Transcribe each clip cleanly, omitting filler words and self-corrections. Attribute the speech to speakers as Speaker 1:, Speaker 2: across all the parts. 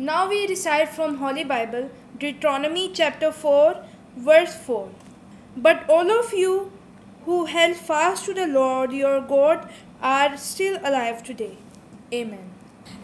Speaker 1: Now we recite from Holy Bible, Deuteronomy chapter 4, verse 4. But all of you who held fast to the Lord your God are still alive today. Amen.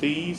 Speaker 2: 30,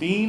Speaker 2: 3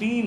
Speaker 2: 3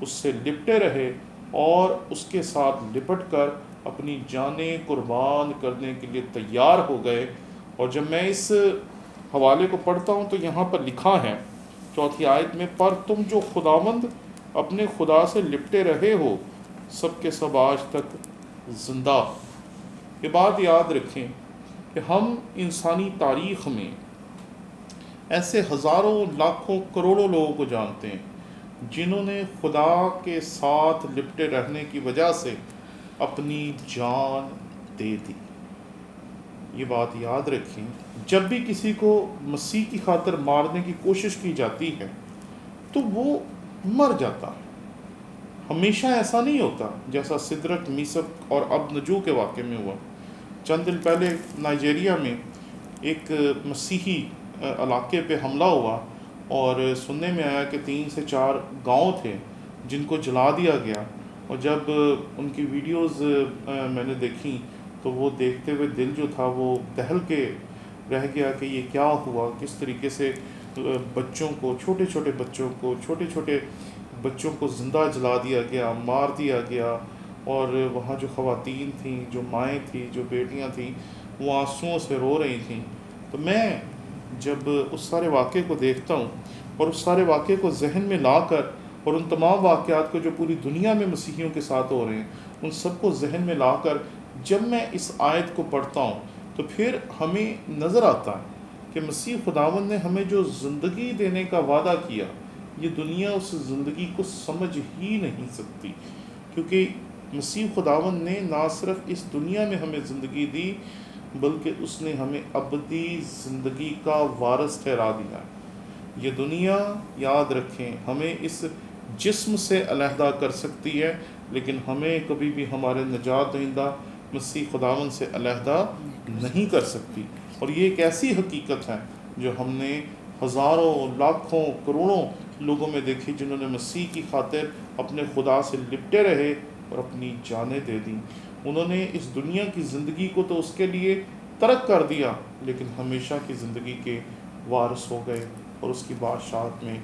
Speaker 2: اس سے لپٹے رہے اور اس کے ساتھ لپٹ کر اپنی جانیں قربان کرنے کے لیے تیار ہو گئے۔ اور جب میں اس حوالے کو پڑھتا ہوں تو یہاں پر لکھا ہے 4 آیت میں، پر تم جو خداوند اپنے خدا سے لپٹے رہے ہو سب کے سب آج تک زندہ۔ یہ بات یاد رکھیں کہ ہم انسانی تاریخ میں ایسے ہزاروں لاکھوں کروڑوں لوگوں کو جانتے ہیں جنہوں نے خدا کے ساتھ لپٹے رہنے کی وجہ سے اپنی جان دے دی۔ یہ بات یاد رکھیں، جب بھی کسی کو مسیح کی خاطر مارنے کی کوشش کی جاتی ہے تو وہ مر جاتا ہے۔ ہمیشہ ایسا نہیں ہوتا جیسا سدرک میثق اور ابدنجو کے واقعے میں ہوا۔ چند دن پہلے نائجیریا میں ایک مسیحی علاقے پہ حملہ ہوا اور سننے میں آیا کہ 3 سے 4 گاؤں تھے جن کو جلا دیا گیا، اور جب ان کی ویڈیوز میں نے دیکھی تو وہ دیکھتے ہوئے دل جو تھا وہ دہل کے رہ گیا کہ یہ کیا ہوا، کس طریقے سے بچوں کو، چھوٹے چھوٹے بچوں کو زندہ جلا دیا گیا، مار دیا گیا، اور وہاں جو خواتین تھیں، جو مائیں تھیں، جو بیٹیاں تھیں، وہ آنسوؤں سے رو رہی تھیں۔ تو میں جب اس سارے واقعے کو دیکھتا ہوں اور اس سارے واقعے کو ذہن میں لا کر، اور ان تمام واقعات کو جو پوری دنیا میں مسیحیوں کے ساتھ ہو رہے ہیں ان سب کو ذہن میں لا کر جب میں اس آیت کو پڑھتا ہوں تو پھر ہمیں نظر آتا ہے کہ مسیح خداوند نے ہمیں جو زندگی دینے کا وعدہ کیا، یہ دنیا اس زندگی کو سمجھ ہی نہیں سکتی، کیونکہ مسیح خداوند نے نہ صرف اس دنیا میں ہمیں زندگی دی بلکہ اس نے ہمیں ابدی زندگی کا وارث ٹھہرا دیا۔ یہ دنیا، یاد رکھیں، ہمیں اس جسم سے علیحدہ کر سکتی ہے لیکن ہمیں کبھی بھی ہمارے نجات دہندہ مسیح خداوند سے علیحدہ نہیں کر سکتی۔ اور یہ ایک ایسی حقیقت ہے جو ہم نے ہزاروں، لاکھوں، کروڑوں لوگوں میں دیکھی جنہوں نے مسیح کی خاطر اپنے خدا سے لپٹے رہے اور اپنی جانیں دے دیں۔ انہوں نے اس دنیا کی زندگی کو تو اس کے لیے ترک کر دیا لیکن ہمیشہ کی زندگی کے وارث ہو گئے اور اس کی بادشاہت میں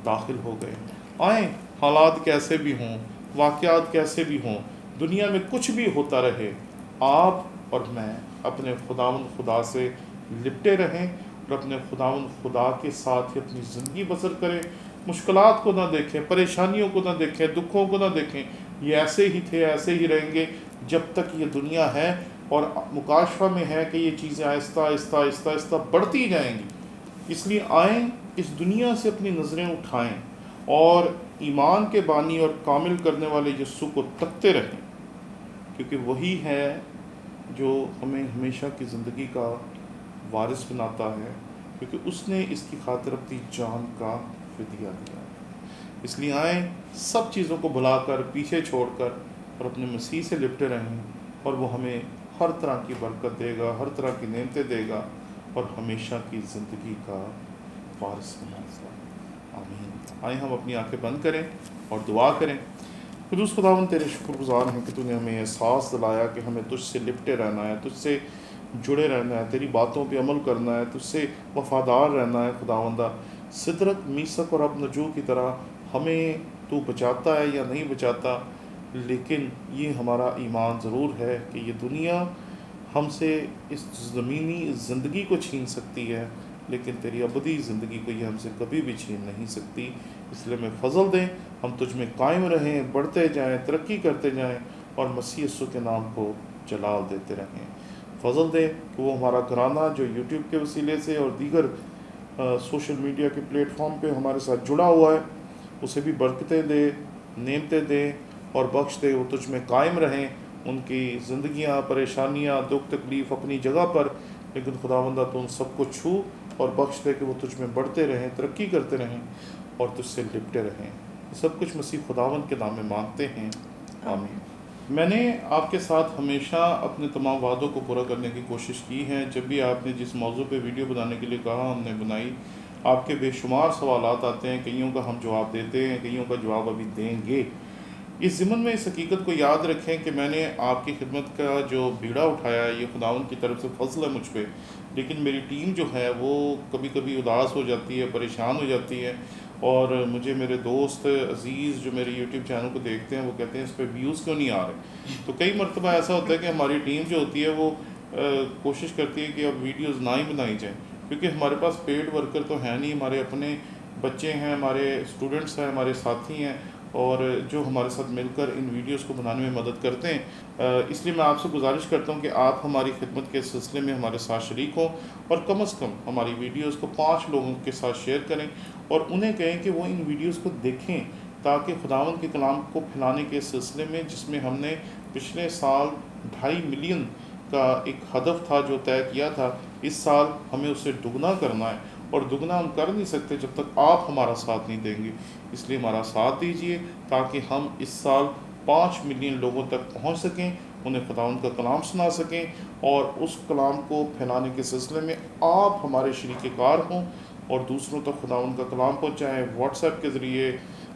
Speaker 2: داخل ہو گئے۔ آئیں، حالات کیسے بھی ہوں، واقعات کیسے بھی ہوں، دنیا میں کچھ بھی ہوتا رہے، آپ اور میں اپنے خداوند خدا سے لپٹے رہیں اور اپنے خداوند خدا کے ساتھ ہی اپنی زندگی بسر کریں۔ مشکلات کو نہ دیکھیں، پریشانیوں کو نہ دیکھیں، دکھوں کو نہ دیکھیں، یہ ایسے ہی تھے، ایسے ہی رہیں گے جب تک یہ دنیا ہے، اور مکاشفہ میں ہے کہ یہ چیزیں آہستہ آہستہ آہستہ آہستہ بڑھتی جائیں گی۔ اس لیے آئیں، اس دنیا سے اپنی نظریں اٹھائیں اور ایمان کے بانی اور کامل کرنے والے یسوع کو تکتے رہیں، کیونکہ وہی ہے جو ہمیں ہمیشہ کی زندگی کا وارث بناتا ہے، کیونکہ اس نے اس کی خاطر اپنی جان کا فدیہ دیا۔ اس لیے آئیں، سب چیزوں کو بھلا کر، پیچھے چھوڑ کر، اور اپنے مسیح سے لپٹے رہیں، اور وہ ہمیں ہر طرح کی برکت دے گا، ہر طرح کی نعمتیں دے گا، اور ہمیشہ کی زندگی کا وارث بنائے گا۔ آمین۔ آئیں ہم اپنی آنکھیں بند کریں اور دعا کریں۔ قدوس خداوند، تیرے شکر گزار ہیں کہ تو نے ہمیں احساس دلایا کہ ہمیں تجھ سے لپٹے رہنا ہے، تجھ سے جڑے رہنا ہے، تیری باتوں پہ عمل کرنا ہے، تجھ سے وفادار رہنا ہے۔ خداوندہ، سدرک، میثق اور ابدنجو کی طرح ہمیں تو بچاتا ہے یا نہیں بچاتا، لیکن یہ ہمارا ایمان ضرور ہے کہ یہ دنیا ہم سے اس زمینی زندگی کو چھین سکتی ہے لیکن تیری ابدی زندگی کو یہ ہم سے کبھی بھی چھین نہیں سکتی۔ اس لیے ہمیں فضل دیں، ہم تجھ میں قائم رہیں، بڑھتے جائیں، ترقی کرتے جائیں، اور مسیح یسوع کے نام کو جلال دیتے رہیں۔ فضل دے کہ وہ ہمارا گھرانہ جو یوٹیوب کے وسیلے سے اور دیگر سوشل میڈیا کے پلیٹ فارم پہ ہمارے ساتھ جڑا ہوا ہے، اسے بھی برکتیں دے، نعمتیں دے اور بخش دے، وہ تجھ میں قائم رہیں، ان کی زندگیاں، پریشانیاں، دکھ تکلیف اپنی جگہ پر، لیکن خداوندہ تو ان سب کو چھو اور بخش دے کہ وہ تجھ میں بڑھتے رہیں، ترقی کرتے رہیں اور تجھ سے لپٹے رہیں۔ سب کچھ مسیح خداوند کے نام میں مانگتے ہیں، آمین۔ میں نے آپ کے ساتھ ہمیشہ اپنے تمام وعدوں کو پورا کرنے کی کوشش کی ہے۔ جب بھی آپ نے جس موضوع پہ ویڈیو بنانے کے لیے کہا، ہم نے بنائی۔ آپ کے بے شمار سوالات آتے ہیں، کئیوں کا ہم جواب دیتے ہیں، کئیوں کا جواب ابھی دیں گے۔ اس ضمن میں اس حقیقت کو یاد رکھیں کہ میں نے آپ کی خدمت کا جو بیڑا اٹھایا ہے، یہ خداوند کی طرف سے فضل ہے مجھ پہ، لیکن میری ٹیم جو ہے وہ کبھی کبھی اداس ہو جاتی ہے، پریشان ہو جاتی ہے، اور مجھے میرے دوست عزیز جو میرے یوٹیوب چینل کو دیکھتے ہیں وہ کہتے ہیں اس پہ ویوز کیوں نہیں آ رہے. تو کئی مرتبہ ایسا ہوتا ہے کہ ہماری ٹیم جو ہوتی ہے وہ کوشش کرتی ہے کہ اب ویڈیوز نہ ہی بنائی جائیں, کیونکہ ہمارے پاس پیڈ ورکر تو ہے نہیں, ہمارے اپنے بچے ہیں, ہمارے اسٹوڈنٹس ہیں, ہمارے ساتھی ہیں, اور جو ہمارے ساتھ مل کر ان ویڈیوز کو بنانے میں مدد کرتے ہیں. اس لیے میں آپ سے گزارش کرتا ہوں کہ آپ ہماری خدمت کے سلسلے میں ہمارے ساتھ شریک ہوں, اور کم از کم ہماری ویڈیوز کو 5 لوگوں کے ساتھ شیئر کریں, اور انہیں کہیں کہ وہ ان ویڈیوز کو دیکھیں, تاکہ خداوند کے کلام کو پھیلانے کے سلسلے میں, جس میں ہم نے پچھلے سال 2.5 ملین کا ایک ہدف تھا جو طے کیا تھا, اس سال ہمیں اسے دگنا کرنا ہے, اور دگنا ہم کر نہیں سکتے جب تک آپ ہمارا ساتھ نہیں دیں گے. اس لیے ہمارا ساتھ دیجیے تاکہ ہم اس سال 5 ملین لوگوں تک پہنچ سکیں, انہیں خداوند کا کلام سنا سکیں, اور اس کلام کو پھیلانے کے سلسلے میں آپ ہمارے شریک کار ہوں, اور دوسروں تک خداوند کا کلام پہنچائیں, واٹس ایپ کے ذریعے,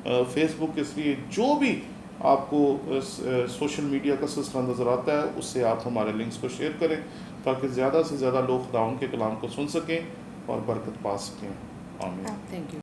Speaker 2: فیس بک کے ذریعے, جو بھی آپ کو سوشل میڈیا کا سلسلہ نظر آتا ہے اس سے آپ ہمارے لنکس کو شیئر کریں, تاکہ زیادہ سے زیادہ لوگ خداوند کے کلام کو سن سکیں اور برکت پا سکیں. آمین.
Speaker 3: Thank you.